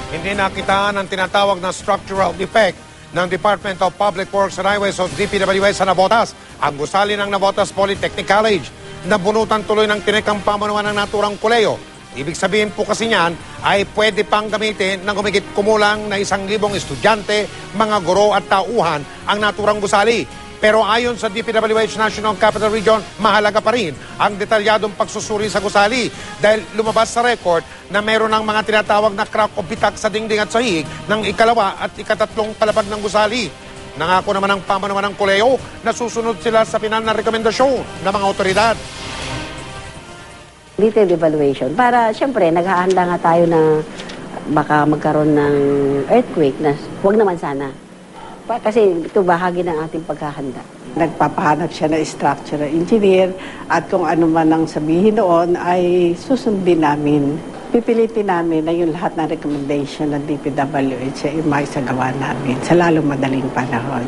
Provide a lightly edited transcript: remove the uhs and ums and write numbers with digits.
hindi nakitaan ang tinatawag na structural defect ng Department of Public Works and Highways o DPWH sa Navotas. Ang gusali ng Navotas Polytechnic College, nabunutan tuloy ng tinikang pamunuan ng naturang kuleo. Ibig sabihin po kasi niyan ay pwede pang gamitin ng humigit kumulang na 1,000 estudyante, mga guro at tauhan ang naturang gusali. Pero ayon sa DPWH National Capital Region, mahalaga pa rin ang detalyadong pagsusuri sa gusali dahil lumabas sa record na meron ng mga tinatawag na crack o bitak sa dingding at sahig ng ikalawa at ikatatlong palapag ng gusali. Nangako naman ang pamanuan ng Kuleo na susunod sila sa pinal na rekomendasyon ng mga otoridad. Detailed evaluation para siyempre naghahanda nga tayo na baka magkaroon ng earthquake na huwag naman sana. Kasi ito bahagi ng ating paghahanda. Nagpapahanap siya na structural engineer at kung ano man ang sabihin noon ay susundin namin. Pipilitin namin na yung lahat ng recommendation ng DPWH ay maisagawa namin sa lalong madaling panahon.